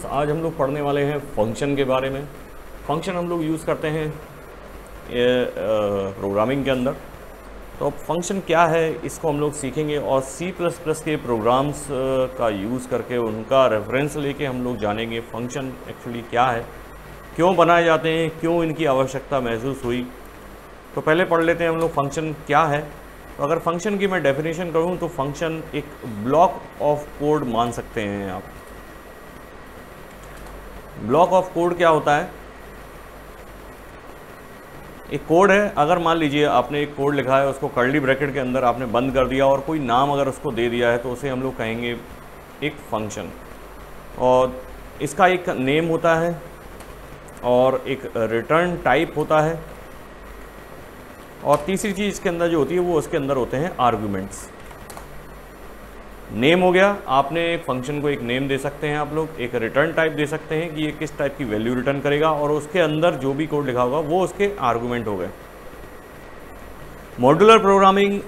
आज हम लोग पढ़ने वाले हैं फंक्शन के बारे में। फंक्शन हम लोग यूज़ करते हैं प्रोग्रामिंग के अंदर। तो अब फंक्शन क्या है इसको हम लोग सीखेंगे और C++ के प्रोग्राम्स का यूज़ करके उनका रेफरेंस लेके हम लोग जानेंगे फंक्शन एक्चुअली क्या है, क्यों बनाए जाते हैं, क्यों इनकी आवश्यकता महसूस हुई। तो पहले पढ़ लेते हैं हम लोग फंक्शन क्या है। तो अगर फंक्शन की मैं डेफिनेशन करूँ तो फंक्शन एक ब्लॉक ऑफ कोड मान सकते हैं आप। ब्लॉक ऑफ कोड क्या होता है? एक कोड है, अगर मान लीजिए आपने एक कोड लिखा है, उसको कर्ली ब्रैकेट के अंदर आपने बंद कर दिया और कोई नाम अगर उसको दे दिया है तो उसे हम लोग कहेंगे एक फंक्शन। और इसका एक नेम होता है और एक रिटर्न टाइप होता है और तीसरी चीज़ इसके अंदर जो होती है वो उसके अंदर होते हैं आर्गुमेंट्स। नेम हो गया, आपने एक फंक्शन को एक नेम दे सकते हैं आप लोग, एक रिटर्न टाइप दे सकते हैं कि ये किस टाइप की वैल्यू रिटर्न करेगा और उसके अंदर जो भी कोड लिखा होगा वो उसके आर्गुमेंट हो गए। मॉड्यूलर प्रोग्रामिंग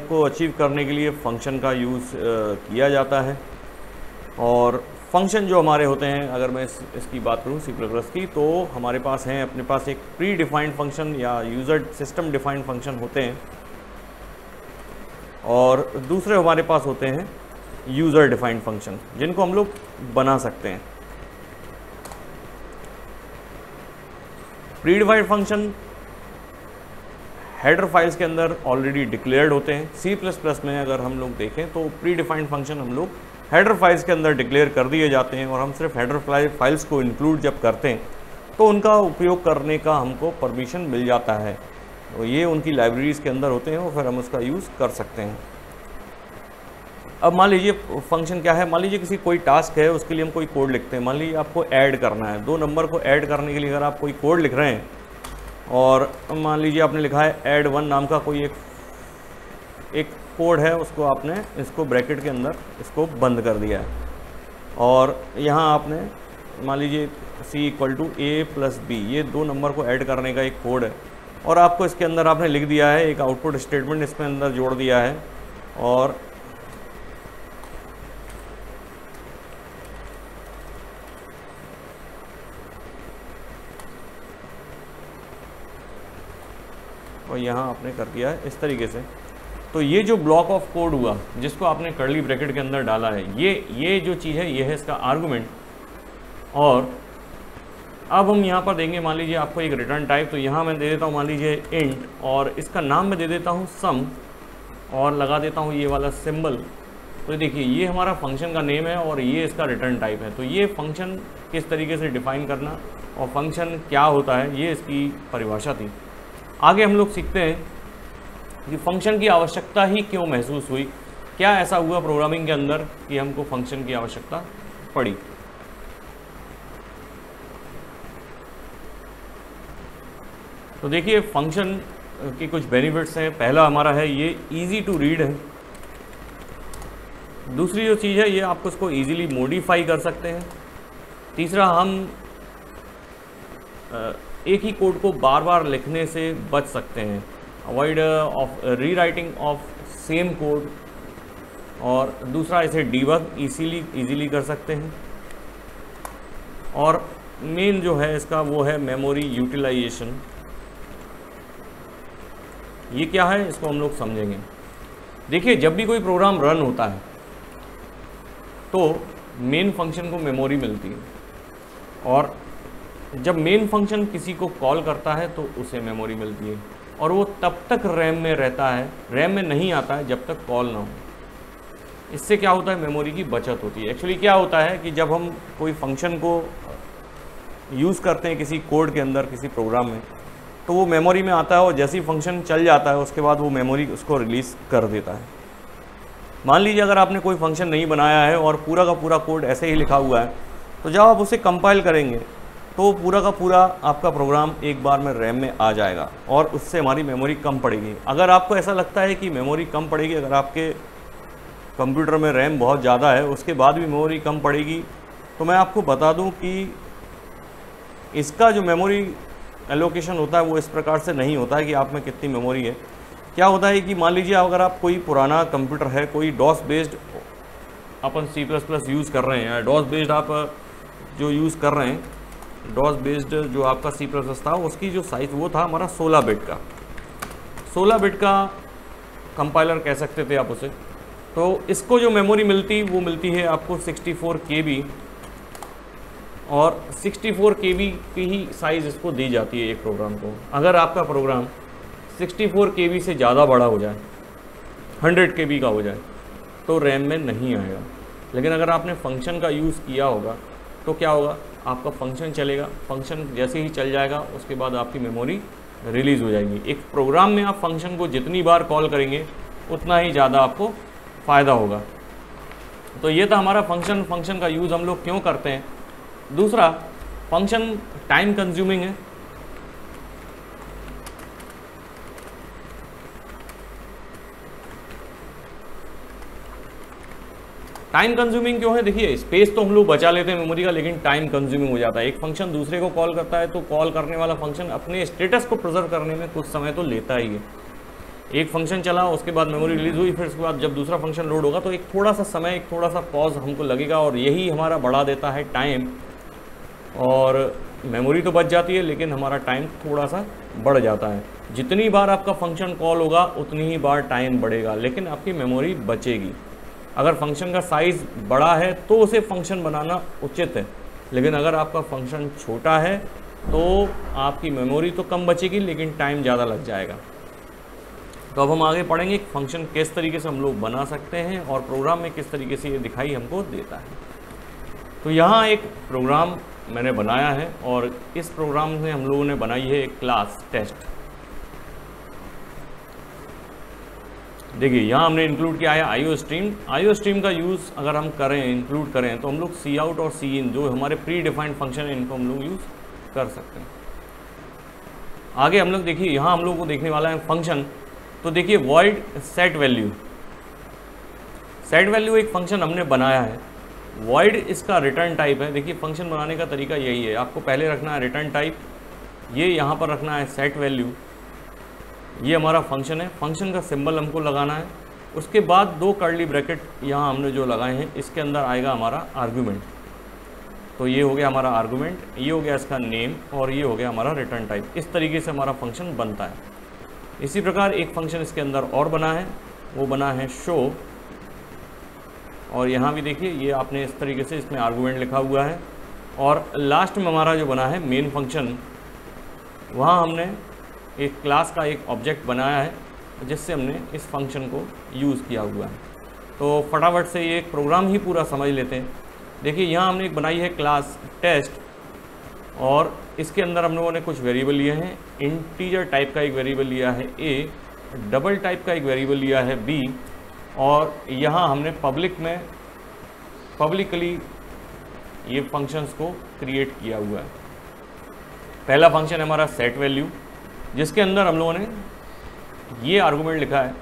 को अचीव करने के लिए फंक्शन का यूज़ किया जाता है। और फंक्शन जो हमारे होते हैं, अगर मैं इसकी बात करूँ C++ की, तो हमारे पास हैं, अपने पास एक प्री डिफाइंड फंक्शन या यूज़र सिस्टम डिफाइंड फंक्शन होते हैं और दूसरे हमारे पास होते हैं यूज़र डिफाइंड फंक्शन जिनको हम लोग बना सकते हैं। Pre defined function header files के अंदर ऑलरेडी डिक्लेयर्ड होते हैं। C++ में अगर हम लोग देखें तो प्री डिफाइंड फंक्शन हम लोग हेडर फाइल्स के अंदर डिक्लेयर कर दिए जाते हैं और हम सिर्फ हेडर फाइल्स को इंक्लूड जब करते हैं तो उनका उपयोग करने का हमको परमिशन मिल जाता है। तो ये उनकी लाइब्रेरीज़ के अंदर होते हैं और फिर हम उसका यूज़ कर सकते हैं। अब मान लीजिए फंक्शन क्या है, मान लीजिए किसी कोई टास्क है, उसके लिए हम कोई कोड लिखते हैं। मान लीजिए आपको ऐड करना है, दो नंबर को ऐड करने के लिए अगर आप कोई कोड लिख रहे हैं और मान लीजिए आपने लिखा है add1 नाम का कोई एक कोड है, उसको आपने इसको ब्रैकेट के अंदर इसको बंद कर दिया है और यहाँ आपने मान लीजिए C=A+B, ये दो नंबर को ऐड करने का एक कोड है और आपको इसके अंदर आपने लिख दिया है, एक आउटपुट स्टेटमेंट इसमें अंदर जोड़ दिया है और यहाँ आपने कर दिया है इस तरीके से। तो ये जो ब्लॉक ऑफ कोड हुआ जिसको आपने कर्ली ब्रैकेट के अंदर डाला है, ये जो चीज़ है ये है इसका आर्गुमेंट। और अब हम यहाँ पर देंगे, मान लीजिए आपको एक रिटर्न टाइप, तो यहाँ मैं दे देता हूँ मान लीजिए इंट और इसका नाम मैं दे देता हूँ सम और लगा देता हूँ ये वाला सिंबल। तो देखिए ये हमारा फंक्शन का नेम है और ये इसका रिटर्न टाइप है। तो ये फंक्शन किस तरीके से डिफाइन करना और फंक्शन क्या होता है, ये इसकी परिभाषा थी। आगे हम लोग सीखते हैं कि फंक्शन की आवश्यकता ही क्यों महसूस हुई, क्या ऐसा हुआ प्रोग्रामिंग के अंदर कि हमको फंक्शन की आवश्यकता पड़ी। तो देखिए फंक्शन के कुछ बेनिफिट्स हैं। पहला हमारा है ये इजी टू रीड है। दूसरी जो चीज़ है ये आप उसको इजीली मॉडिफाई कर सकते हैं। तीसरा, हम एक ही कोड को बार बार लिखने से बच सकते हैं, avoid of rewriting of same code. और दूसरा, इसे डीबग इजीली कर सकते हैं। और मेन जो है इसका वो है मेमोरी यूटिलाइजेशन। ये क्या है इसको हम लोग समझेंगे। देखिए जब भी कोई प्रोग्राम रन होता है तो मेन फंक्शन को मेमोरी मिलती है और जब मेन फंक्शन किसी को कॉल करता है तो उसे मेमोरी मिलती है और वो तब तक रैम में रहता है, रैम में नहीं आता है जब तक कॉल ना हो। इससे क्या होता है, मेमोरी की बचत होती है। एक्चुअली क्या होता है कि जब हम कोई फंक्शन को यूज़ करते हैं किसी कोड के अंदर, किसी प्रोग्राम में, तो वो मेमोरी में आता है और जैसे ही फंक्शन चल जाता है उसके बाद वो मेमोरी उसको रिलीज़ कर देता है। मान लीजिए अगर आपने कोई फंक्शन नहीं बनाया है और पूरा का पूरा कोड ऐसे ही लिखा हुआ है, तो जब आप उसे कंपाइल करेंगे तो पूरा का पूरा आपका प्रोग्राम एक बार में रैम में आ जाएगा और उससे हमारी मेमोरी कम पड़ेगी। अगर आपको ऐसा लगता है कि मेमोरी कम पड़ेगी, अगर आपके कंप्यूटर में रैम बहुत ज़्यादा है उसके बाद भी मेमोरी कम पड़ेगी, तो मैं आपको बता दूं कि इसका जो मेमोरी एलोकेशन होता है वो इस प्रकार से नहीं होता है कि आप में कितनी मेमोरी है। क्या होता है कि मान लीजिए अगर आप कोई पुराना कंप्यूटर है, कोई डॉस बेस्ड अपन C++ यूज़ कर रहे हैं, डॉस बेस्ड आप जो यूज़ कर रहे हैं डॉस बेस्ड जो आपका C++ था, उसकी जो साइज़ वो था हमारा 16 बिट का। 16 बिट का कंपाइलर कह सकते थे आप उसे। तो इसको जो मेमोरी मिलती वो मिलती है आपको 64 KB, और 64 KB की ही साइज़ इसको दी जाती है एक प्रोग्राम को। अगर आपका प्रोग्राम 64 KB से ज़्यादा बड़ा हो जाए, 100 KB का हो जाए, तो रैम में नहीं आएगा। लेकिन अगर आपने फंक्शन का यूज़ किया होगा तो क्या होगा, आपका फंक्शन चलेगा, फंक्शन जैसे ही चल जाएगा उसके बाद आपकी मेमोरी रिलीज़ हो जाएगी। एक प्रोग्राम में आप फंक्शन को जितनी बार कॉल करेंगे उतना ही ज़्यादा आपको फ़ायदा होगा। तो ये था हमारा फंक्शन का यूज़ हम लोग क्यों करते हैं। दूसरा, फंक्शन टाइम कंज्यूमिंग है। टाइम कंज्यूमिंग क्यों है, देखिए स्पेस तो हम लोग बचा लेते हैं मेमोरी का, लेकिन टाइम कंज्यूमिंग हो जाता है। एक फंक्शन दूसरे को कॉल करता है तो कॉल करने वाला फंक्शन अपने स्टेटस को प्रिजर्व करने में कुछ समय तो लेता ही है। एक फंक्शन चला, उसके बाद मेमोरी रिलीज हुई, फिर उसके बाद जब दूसरा फंक्शन लोड होगा तो एक थोड़ा सा समय, एक थोड़ा सा पॉज हमको लगेगा, और यही हमारा बढ़ा देता है टाइम। और मेमोरी तो बच जाती है लेकिन हमारा टाइम थोड़ा सा बढ़ जाता है। जितनी बार आपका फंक्शन कॉल होगा उतनी ही बार टाइम बढ़ेगा, लेकिन आपकी मेमोरी बचेगी। अगर फंक्शन का साइज़ बड़ा है तो उसे फंक्शन बनाना उचित है, लेकिन अगर आपका फंक्शन छोटा है तो आपकी मेमोरी तो कम बचेगी लेकिन टाइम ज़्यादा लग जाएगा। तो अब हम आगे पढ़ेंगे फंक्शन किस तरीके से हम लोग बना सकते हैं और प्रोग्राम में किस तरीके से ये दिखाई हमको देता है। तो यहाँ एक प्रोग्राम मैंने बनाया है, और इस प्रोग्राम में हम लोगों ने बनाई है एक क्लास टेस्ट। देखिए यहाँ हमने इंक्लूड किया है आईओ स्ट्रीम। आईओ स्ट्रीम का यूज़ अगर हम करें, इंक्लूड करें, तो हम लोग सी आउट और सी इन जो हमारे प्री डिफाइंड फंक्शन है इनको हम लोग यूज़ कर सकते हैं। आगे हम लोग देखिए यहाँ हम लोग को देखने वाला है फंक्शन। तो देखिए void set value, set value एक फंक्शन हमने बनाया है। वॉइड इसका रिटर्न टाइप है। देखिए फंक्शन बनाने का तरीका यही है, आपको पहले रखना है रिटर्न टाइप, ये यहाँ पर रखना है सेट वैल्यू। ये हमारा फंक्शन है, फंक्शन का सिंबल हमको लगाना है। उसके बाद दो कर्ली ब्रैकेट यहाँ हमने जो लगाए हैं, इसके अंदर आएगा हमारा आर्गुमेंट। तो ये हो गया हमारा आर्गुमेंट, ये हो गया इसका नेम, और ये हो गया हमारा रिटर्न टाइप। इस तरीके से हमारा फंक्शन बनता है। इसी प्रकार एक फंक्शन इसके अंदर और बना है, वो बना है शो, और यहाँ भी देखिए ये आपने इस तरीके से इसमें आर्गुमेंट लिखा हुआ है। और लास्ट में हमारा जो बना है मेन फंक्शन, वहाँ हमने एक क्लास का एक ऑब्जेक्ट बनाया है जिससे हमने इस फंक्शन को यूज़ किया हुआ है। तो फटाफट से ये एक प्रोग्राम ही पूरा समझ लेते हैं। देखिए यहाँ हमने एक बनाई है क्लास टेस्ट, और इसके अंदर हम लोगों ने कुछ वेरिएबल लिए हैं। इंटीजर टाइप का एक वेरिएबल लिया है ए, डबल टाइप का एक वेरिएबल लिया है बी, और यहाँ हमने पब्लिकली ये फंक्शंस को क्रिएट किया हुआ है। पहला फंक्शन है हमारा सेट वैल्यू, जिसके अंदर हम लोगों ने ये आर्गुमेंट लिखा है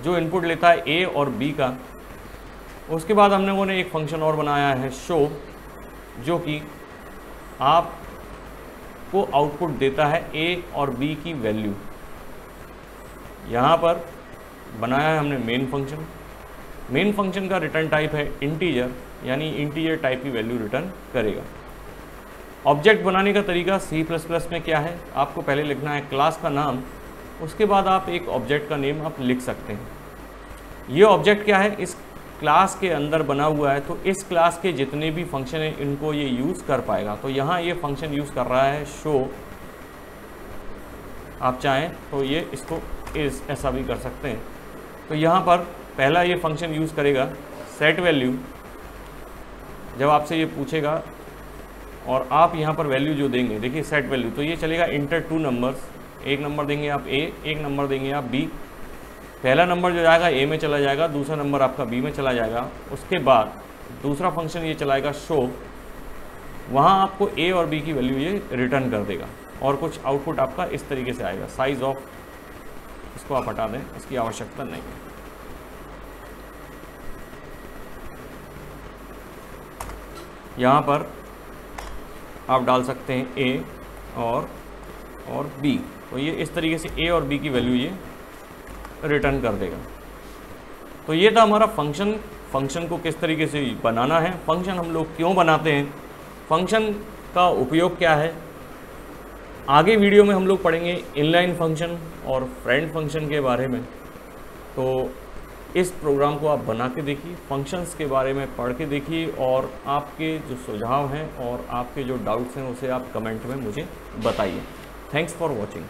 जो इनपुट लेता है ए और बी का। उसके बाद हम लोगों ने एक फंक्शन और बनाया है शो, जो कि आपको आउटपुट देता है ए और बी की वैल्यू। यहाँ पर बनाया है हमने मेन फंक्शन। मेन फंक्शन का रिटर्न टाइप है इंटीजर, यानी इंटीजर टाइप की वैल्यू रिटर्न करेगा। ऑब्जेक्ट बनाने का तरीका C++ में क्या है, आपको पहले लिखना है क्लास का नाम, उसके बाद आप एक ऑब्जेक्ट का नेम आप लिख सकते हैं। ये ऑब्जेक्ट क्या है, इस क्लास के अंदर बना हुआ है, तो इस क्लास के जितने भी फंक्शन हैं इनको ये यूज़ कर पाएगा। तो यहाँ ये फंक्शन यूज़ कर रहा है शो, आप चाहें तो ये इसको ऐसा भी कर सकते हैं। तो यहाँ पर पहला ये फंक्शन यूज़ करेगा सेट वैल्यू। जब आपसे ये पूछेगा और आप यहाँ पर वैल्यू जो देंगे, देखिए सेट वैल्यू, तो ये चलेगा इंटर टू नंबर्स। एक नंबर देंगे आप ए, एक नंबर देंगे आप बी। पहला नंबर जो जाएगा ए में चला जाएगा, दूसरा नंबर आपका बी में चला जाएगा। उसके बाद दूसरा फंक्शन ये चलाएगा शो, वहाँ आपको ए और बी की वैल्यू ये रिटर्न कर देगा, और कुछ आउटपुट आपका इस तरीके से आएगा। साइज ऑफ, इसको आप हटा दें, इसकी आवश्यकता नहीं है। यहाँ पर आप डाल सकते हैं ए और बी, तो ये इस तरीके से ए और बी की वैल्यू ये रिटर्न कर देगा। तो ये था हमारा फंक्शन। फंक्शन को किस तरीके से बनाना है, फंक्शन हम लोग क्यों बनाते हैं, फंक्शन का उपयोग क्या है, आगे वीडियो में हम लोग पढ़ेंगे इनलाइन फंक्शन और फ्रेंड फंक्शन के बारे में। तो इस प्रोग्राम को आप बना के देखिए, फंक्शंस के बारे में पढ़ के देखिए और आपके जो सुझाव हैं और आपके जो डाउट्स हैं उसे आप कमेंट में मुझे बताइए। Thanks for watching.